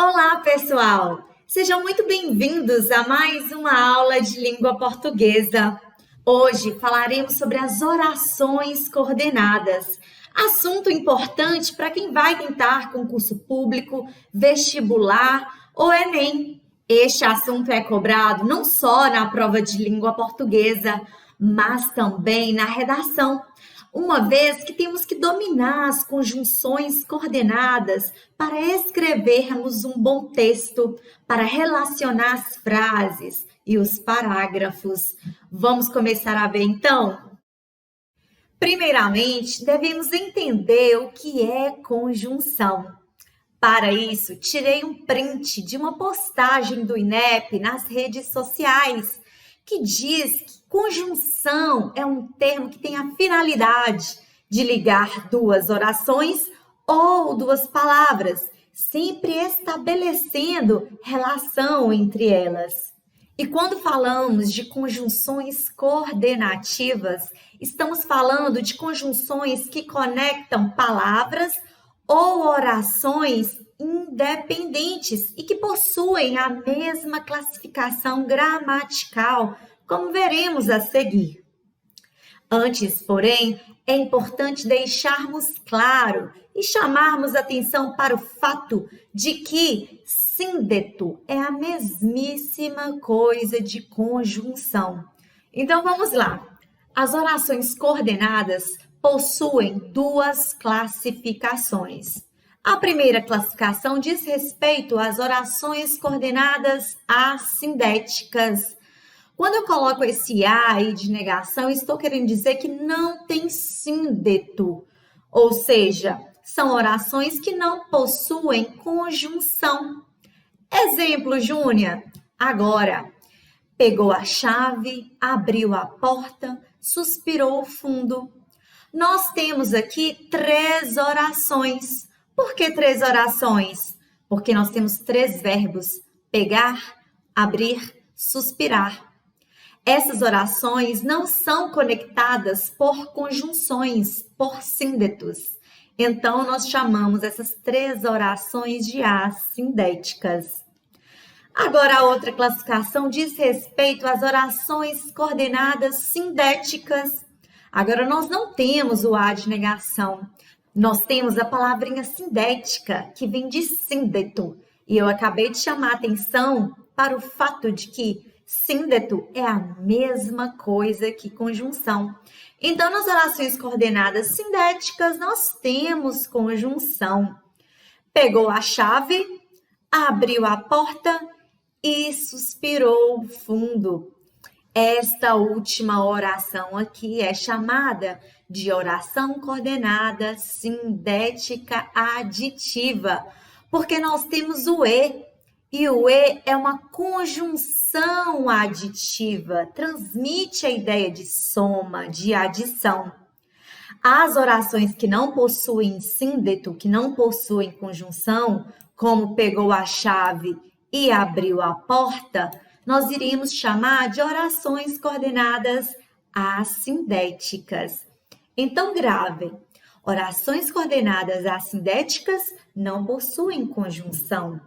Olá, pessoal! Sejam muito bem-vindos a mais uma aula de língua portuguesa. Hoje falaremos sobre as orações coordenadas, assunto importante para quem vai tentar concurso público, vestibular ou Enem. Este assunto é cobrado não só na prova de língua portuguesa, mas também na redação, uma vez que temos que dominar as conjunções coordenadas para escrevermos um bom texto, para relacionar as frases e os parágrafos. Vamos começar a ver então? Primeiramente, devemos entender o que é conjunção. Para isso, tirei um print de uma postagem do INEP nas redes sociais, que diz que conjunção é um termo que tem a finalidade de ligar duas orações ou duas palavras, sempre estabelecendo relação entre elas. E quando falamos de conjunções coordenativas, estamos falando de conjunções que conectam palavras ou orações independentes e que possuem a mesma classificação gramatical, como veremos a seguir. Antes, porém, é importante deixarmos claro e chamarmos atenção para o fato de que síndeto é a mesmíssima coisa de conjunção. Então, vamos lá. As orações coordenadas possuem duas classificações. A primeira classificação diz respeito às orações coordenadas assindéticas. Quando eu coloco esse A aí de negação, estou querendo dizer que não tem síndeto, ou seja, são orações que não possuem conjunção. Exemplo, Júnia, agora, pegou a chave, abriu a porta, suspirou fundo. Nós temos aqui 3 orações. Por que 3 orações? Porque nós temos 3 verbos: pegar, abrir, suspirar. Essas orações não são conectadas por conjunções, por síndetos. Então, nós chamamos essas 3 orações de assindéticas. Agora, a outra classificação diz respeito às orações coordenadas sindéticas. Agora, nós não temos o A de negação. Nós temos a palavrinha sindética, que vem de síndeto. E eu acabei de chamar a atenção para o fato de que síndeto é a mesma coisa que conjunção. Então, nas orações coordenadas sindéticas, nós temos conjunção. Pegou a chave, abriu a porta e suspirou fundo. Esta última oração aqui é chamada de oração coordenada sindética aditiva, porque nós temos o e o E é uma conjunção aditiva, transmite a ideia de soma, de adição. As orações que não possuem síndeto, que não possuem conjunção, como pegou a chave e abriu a porta, nós iríamos chamar de orações coordenadas assindéticas. Então, grave. Orações coordenadas assindéticas não possuem conjunção.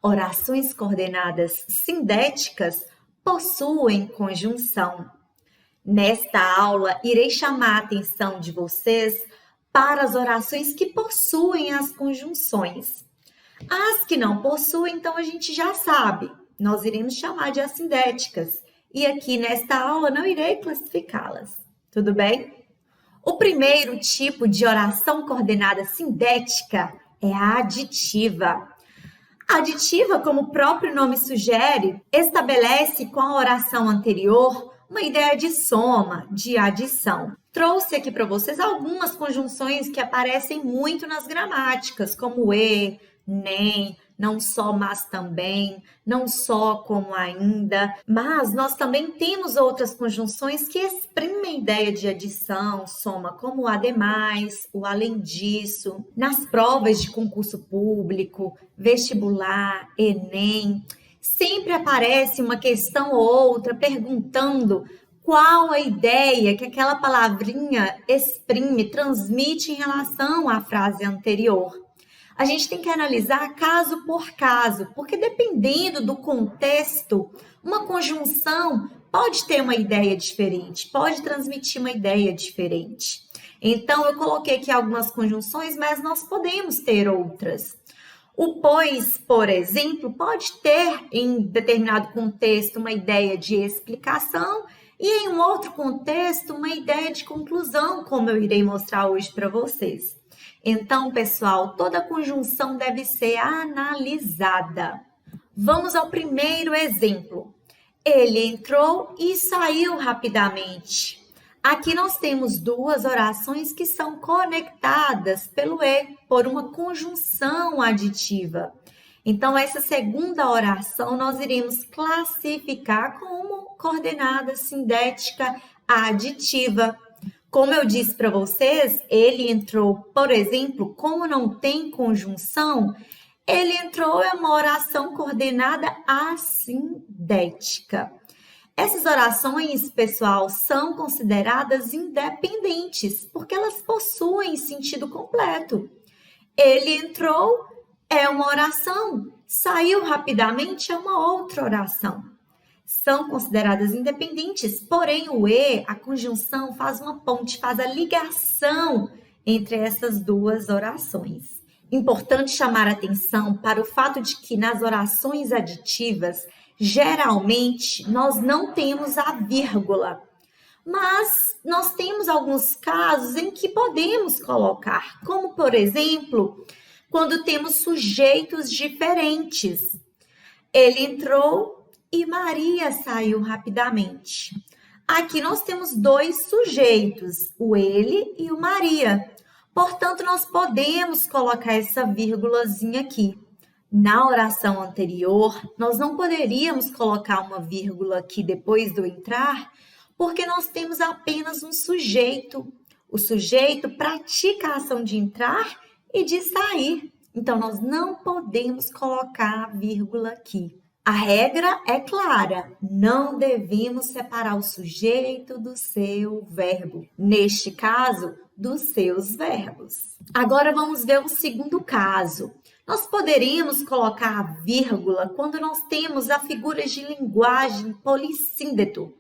Orações coordenadas sindéticas possuem conjunção. Nesta aula, irei chamar a atenção de vocês para as orações que possuem as conjunções. As que não possuem, então a gente já sabe, nós iremos chamar de assindéticas. E aqui nesta aula não irei classificá-las, tudo bem? O primeiro tipo de oração coordenada sindética é a aditiva. A aditiva, como o próprio nome sugere, estabelece com a oração anterior uma ideia de soma, de adição. Trouxe aqui para vocês algumas conjunções que aparecem muito nas gramáticas, como e, nem, não só, mas também, não só, como ainda. Mas nós também temos outras conjunções que exprimem a ideia de adição, soma, como o ademais, o além disso. Nas provas de concurso público, vestibular, Enem, sempre aparece uma questão ou outra perguntando qual a ideia que aquela palavrinha exprime, transmite em relação à frase anterior. A gente tem que analisar caso por caso, porque dependendo do contexto, uma conjunção pode ter uma ideia diferente, pode transmitir uma ideia diferente. Então, eu coloquei aqui algumas conjunções, mas nós podemos ter outras. O pois, por exemplo, pode ter em determinado contexto uma ideia de explicação e em um outro contexto uma ideia de conclusão, como eu irei mostrar hoje para vocês. Então, pessoal, toda conjunção deve ser analisada. Vamos ao primeiro exemplo. Ele entrou e saiu rapidamente. Aqui nós temos duas orações que são conectadas pelo e, por uma conjunção aditiva. Então, essa segunda oração nós iremos classificar como coordenada sindética aditiva. Como eu disse para vocês, ele entrou, por exemplo, como não tem conjunção, ele entrou é uma oração coordenada assindética. Essas orações, pessoal, são consideradas independentes, porque elas possuem sentido completo. Ele entrou é uma oração, saiu rapidamente é uma outra oração. São consideradas independentes, porém o e, a conjunção, faz uma ponte, faz a ligação entre essas duas orações. Importante chamar atenção para o fato de que nas orações aditivas, geralmente, nós não temos a vírgula, mas nós temos alguns casos em que podemos colocar, como, por exemplo, quando temos sujeitos diferentes. Ele entrou e Maria saiu rapidamente. Aqui nós temos dois sujeitos, o ele e o Maria. Portanto, nós podemos colocar essa vírgulazinha aqui. Na oração anterior, nós não poderíamos colocar uma vírgula aqui depois do entrar, porque nós temos apenas um sujeito. O sujeito pratica a ação de entrar e de sair. Então, nós não podemos colocar a vírgula aqui. A regra é clara, não devemos separar o sujeito do seu verbo. Neste caso, dos seus verbos. Agora, vamos ver o segundo caso. Nós poderíamos colocar a vírgula quando nós temos a figura de linguagem polissíndeto.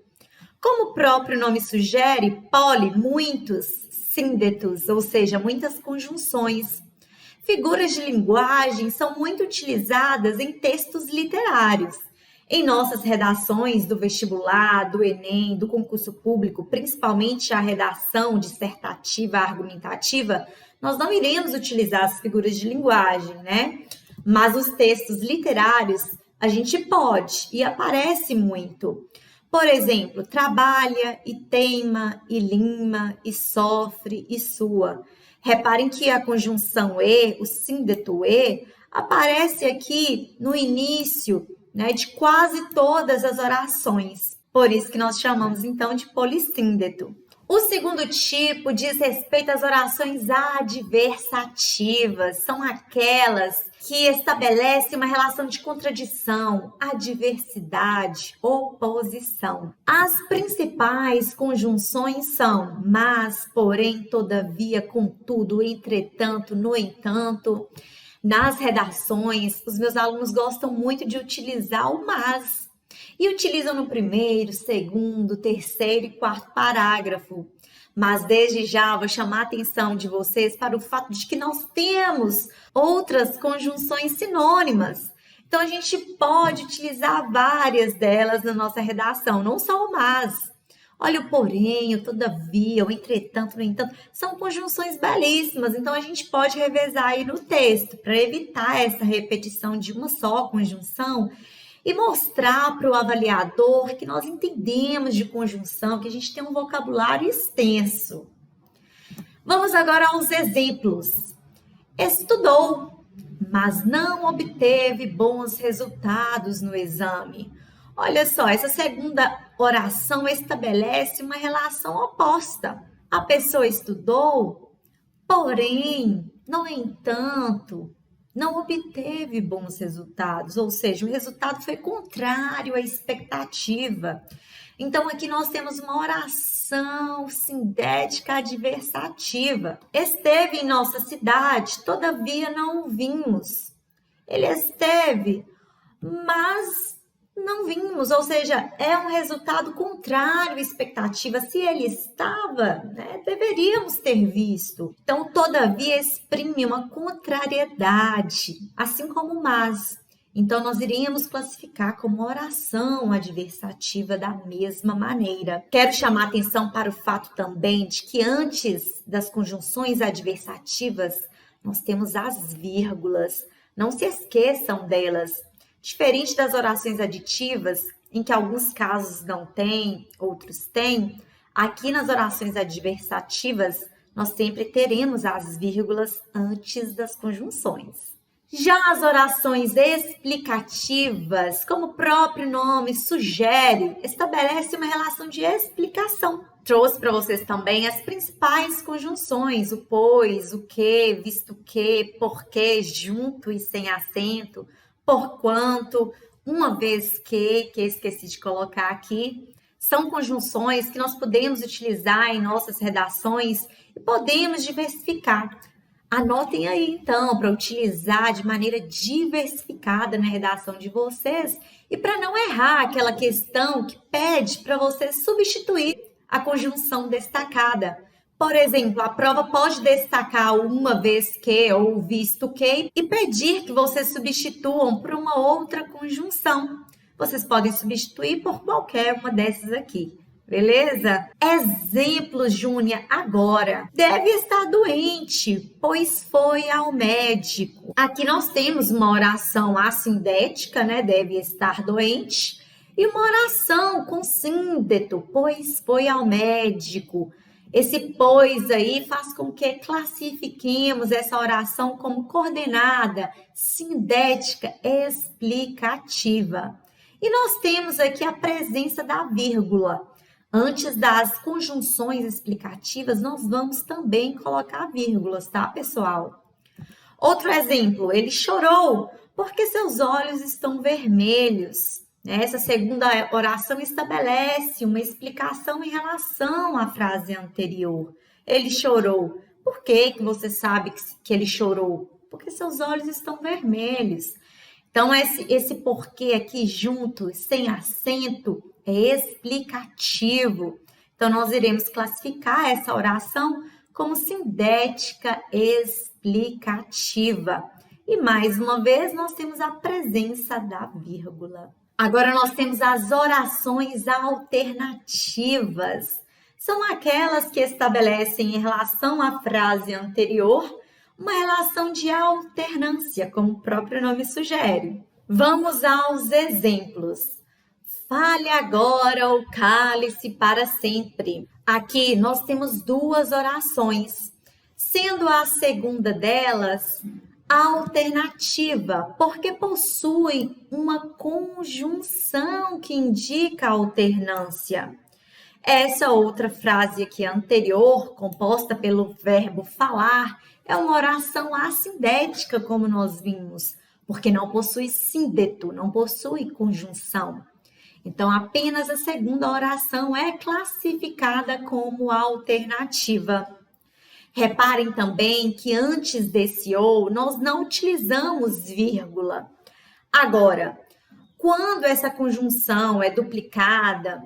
Como o próprio nome sugere, poli, muitos, síndetos, ou seja, muitas conjunções. Figuras de linguagem são muito utilizadas em textos literários. Em nossas redações do vestibular, do Enem, do concurso público, principalmente a redação dissertativa argumentativa, nós não iremos utilizar as figuras de linguagem, né? Mas os textos literários a gente pode e aparece muito. Por exemplo, trabalha e teima e lima e sofre e sua. Reparem que a conjunção e, o síndeto e, aparece aqui no início, né, de quase todas as orações. Por isso que nós chamamos então de polissíndeto. O segundo tipo diz respeito às orações adversativas. São aquelas que estabelecem uma relação de contradição, adversidade, oposição. As principais conjunções são mas, porém, todavia, contudo, entretanto, no entanto. Nas redações, os meus alunos gostam muito de utilizar o mas. E utilizam no primeiro, segundo, terceiro e quarto parágrafo. Mas desde já vou chamar a atenção de vocês para o fato de que nós temos outras conjunções sinônimas. Então, a gente pode utilizar várias delas na nossa redação, não só o mas. Olha, o porém, o todavia, o entretanto, no entanto, são conjunções belíssimas. Então, a gente pode revezar aí no texto para evitar essa repetição de uma só conjunção e mostrar para o avaliador que nós entendemos de conjunção, que a gente tem um vocabulário extenso. Vamos agora aos exemplos. Estudou, mas não obteve bons resultados no exame. Olha só, essa segunda oração estabelece uma relação oposta. A pessoa estudou, porém, no entanto, não obteve bons resultados, ou seja, o resultado foi contrário à expectativa. Então, aqui nós temos uma oração sindética adversativa. Esteve em nossa cidade, todavia não o vimos. Ele esteve, mas não vimos, ou seja, é um resultado contrário à expectativa. Se ele estava, né, deveríamos ter visto. Então, todavia exprime uma contrariedade, assim como mas. Então, nós iríamos classificar como oração adversativa da mesma maneira. Quero chamar a atenção para o fato também de que antes das conjunções adversativas, nós temos as vírgulas. Não se esqueçam delas. Diferente das orações aditivas, em que alguns casos não tem, outros têm, aqui nas orações adversativas, nós sempre teremos as vírgulas antes das conjunções. Já as orações explicativas, como o próprio nome sugere, estabelece uma relação de explicação. Trouxe para vocês também as principais conjunções, o pois, o que, visto que, porque, junto e sem acento, porquanto, uma vez que esqueci de colocar aqui. São conjunções que nós podemos utilizar em nossas redações e podemos diversificar. Anotem aí, então, para utilizar de maneira diversificada na redação de vocês e para não errar aquela questão que pede para você substituir a conjunção destacada. Por exemplo, a prova pode destacar uma vez que ou visto que e pedir que vocês substituam por uma outra conjunção. Vocês podem substituir por qualquer uma dessas aqui. Beleza? Exemplo, Júnia, agora. Deve estar doente, pois foi ao médico. Aqui nós temos uma oração assindética, né? Deve estar doente. E uma oração com síndeto, pois foi ao médico. Esse pois aí faz com que classifiquemos essa oração como coordenada, sindética, explicativa. E nós temos aqui a presença da vírgula. Antes das conjunções explicativas, nós vamos também colocar vírgulas, tá, pessoal? Outro exemplo, ele chorou porque seus olhos estão vermelhos. Essa segunda oração estabelece uma explicação em relação à frase anterior. Ele chorou. Por que você sabe que ele chorou? Porque seus olhos estão vermelhos. Então, esse porquê aqui junto, sem acento, é explicativo. Então, nós iremos classificar essa oração como sindética explicativa. E, mais uma vez, nós temos a presença da vírgula. Agora, nós temos as orações alternativas. São aquelas que estabelecem em relação à frase anterior uma relação de alternância, como o próprio nome sugere. Vamos aos exemplos. Fale agora ou cale-se para sempre. Aqui nós temos duas orações, sendo a segunda delas alternativa, porque possui uma conjunção que indica alternância. Essa outra frase aqui anterior, composta pelo verbo falar, é uma oração assindética, como nós vimos, porque não possui síndeto, não possui conjunção. Então, apenas a segunda oração é classificada como alternativa. Reparem também que antes desse ou, nós não utilizamos vírgula. Agora, quando essa conjunção é duplicada,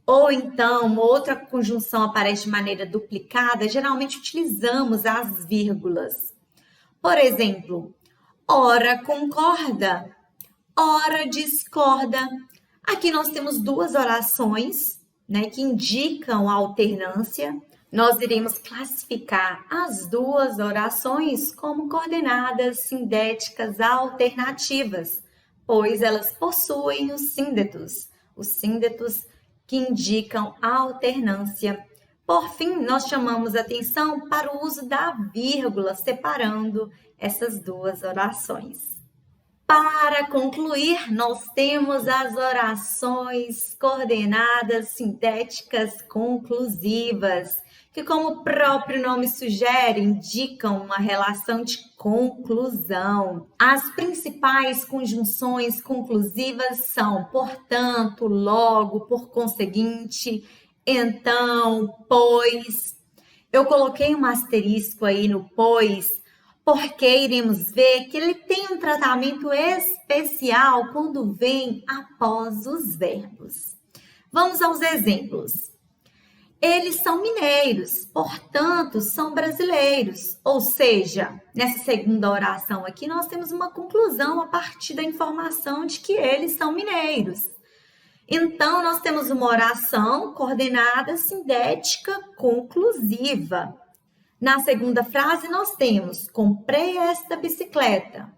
ou então uma outra conjunção aparece de maneira duplicada, geralmente utilizamos as vírgulas. Por exemplo, ora concorda, ora discorda. Aqui nós temos duas orações, né, que indicam a alternância. Nós iremos classificar as duas orações como coordenadas sindéticas alternativas, pois elas possuem os síndetos que indicam a alternância. Por fim, nós chamamos atenção para o uso da vírgula, separando essas duas orações. Para concluir, nós temos as orações coordenadas sintéticas conclusivas, que, como o próprio nome sugere, indicam uma relação de conclusão. As principais conjunções conclusivas são portanto, logo, por conseguinte, então, pois. Eu coloquei um asterisco aí no pois, porque iremos ver que ele tem um tratamento especial quando vem após os verbos. Vamos aos exemplos. Eles são mineiros, portanto, são brasileiros. Ou seja, nessa segunda oração aqui, nós temos uma conclusão a partir da informação de que eles são mineiros. Então, nós temos uma oração coordenada sindética conclusiva. Na segunda frase, nós temos: comprei esta bicicleta.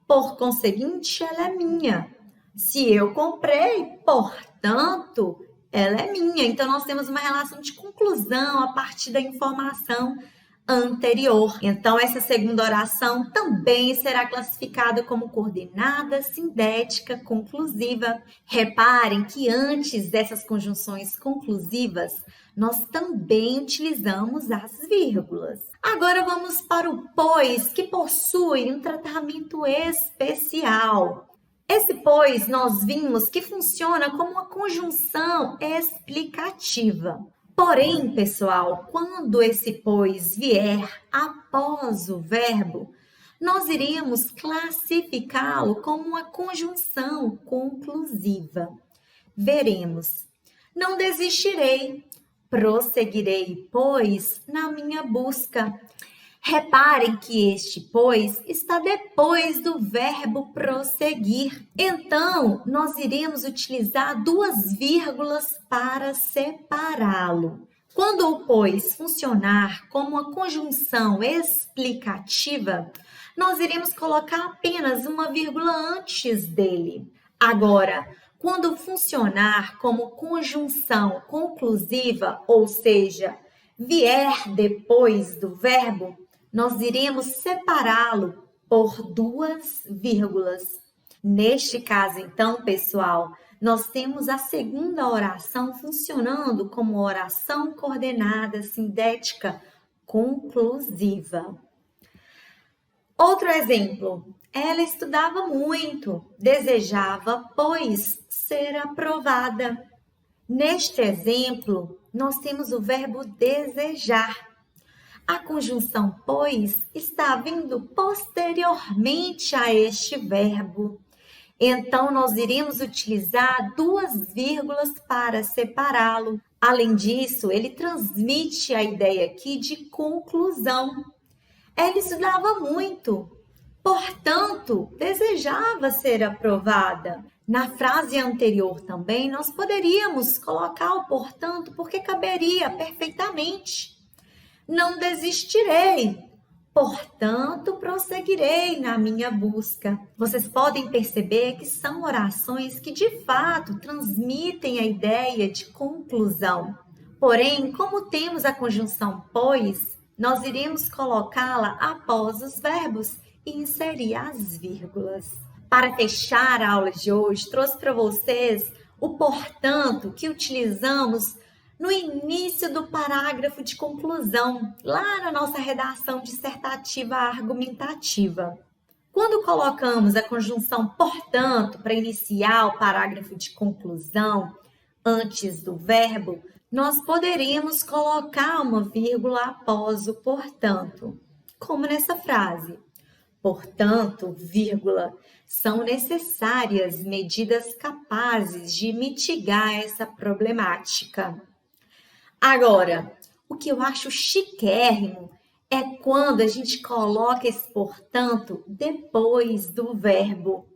Por conseguinte, ela é minha. Se eu comprei, portanto, ela é minha. Então, nós temos uma relação de conclusão a partir da informação anterior. Então, essa segunda oração também será classificada como coordenada sindética conclusiva. Reparem que antes dessas conjunções conclusivas, nós também utilizamos as vírgulas. Agora vamos para o pois, que possui um tratamento especial. Esse pois, nós vimos que funciona como uma conjunção explicativa. Porém, pessoal, quando esse pois vier após o verbo, nós iremos classificá-lo como uma conjunção conclusiva. Veremos: não desistirei, prosseguirei, pois, na minha busca. Reparem que este pois está depois do verbo prosseguir. Então, nós iremos utilizar duas vírgulas para separá-lo. Quando o pois funcionar como uma conjunção explicativa, nós iremos colocar apenas uma vírgula antes dele. Agora, quando funcionar como conjunção conclusiva, ou seja, vier depois do verbo, nós iremos separá-lo por duas vírgulas. Neste caso, então, pessoal, nós temos a segunda oração funcionando como oração coordenada sindética conclusiva. Outro exemplo. Ela estudava muito, desejava, pois, ser aprovada. Neste exemplo, nós temos o verbo desejar. A conjunção pois está vindo posteriormente a este verbo. Então, nós iremos utilizar duas vírgulas para separá-lo. Além disso, ele transmite a ideia aqui de conclusão. Ela estudava muito, portanto, desejava ser aprovada. Na frase anterior também, nós poderíamos colocar o portanto, porque caberia perfeitamente. Não desistirei, portanto, prosseguirei na minha busca. Vocês podem perceber que são orações que, de fato, transmitem a ideia de conclusão. Porém, como temos a conjunção pois, nós iremos colocá-la após os verbos e inserir as vírgulas. Para fechar a aula de hoje, trouxe para vocês o portanto que utilizamos no início do parágrafo de conclusão, lá na nossa redação dissertativa argumentativa. Quando colocamos a conjunção portanto para iniciar o parágrafo de conclusão antes do verbo, nós poderíamos colocar uma vírgula após o portanto, como nessa frase. Portanto, vírgula, são necessárias medidas capazes de mitigar essa problemática. Agora, o que eu acho chiquérrimo é quando a gente coloca esse portanto depois do verbo.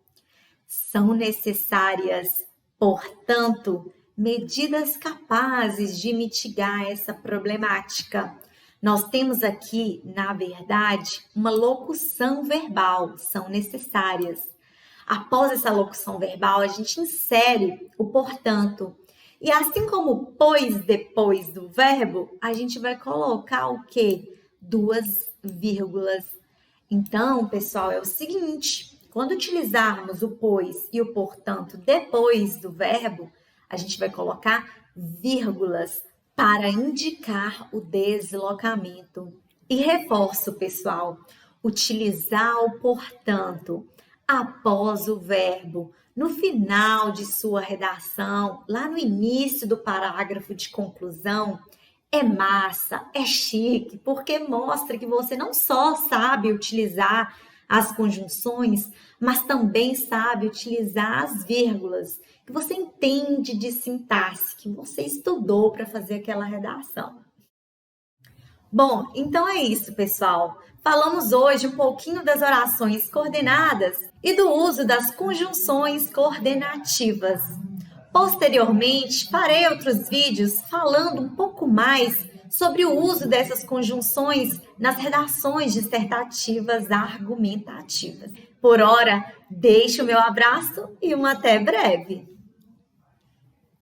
São necessárias, portanto, medidas capazes de mitigar essa problemática. Nós temos aqui, na verdade, uma locução verbal, são necessárias. Após essa locução verbal, a gente insere o portanto. E assim como pois depois do verbo, a gente vai colocar o quê? Duas vírgulas. Então, pessoal, é o seguinte, quando utilizarmos o pois e o portanto depois do verbo, a gente vai colocar vírgulas para indicar o deslocamento. E reforço, pessoal, utilizar o portanto após o verbo no final de sua redação, lá no início do parágrafo de conclusão, é massa, é chique, porque mostra que você não só sabe utilizar as conjunções, mas também sabe utilizar as vírgulas, que você entende de sintaxe, que você estudou para fazer aquela redação. Bom, então é isso, pessoal. Falamos hoje um pouquinho das orações coordenadas e do uso das conjunções coordenativas. Posteriormente, farei outros vídeos falando um pouco mais sobre o uso dessas conjunções nas redações dissertativas argumentativas. Por ora, deixo o meu abraço e até breve!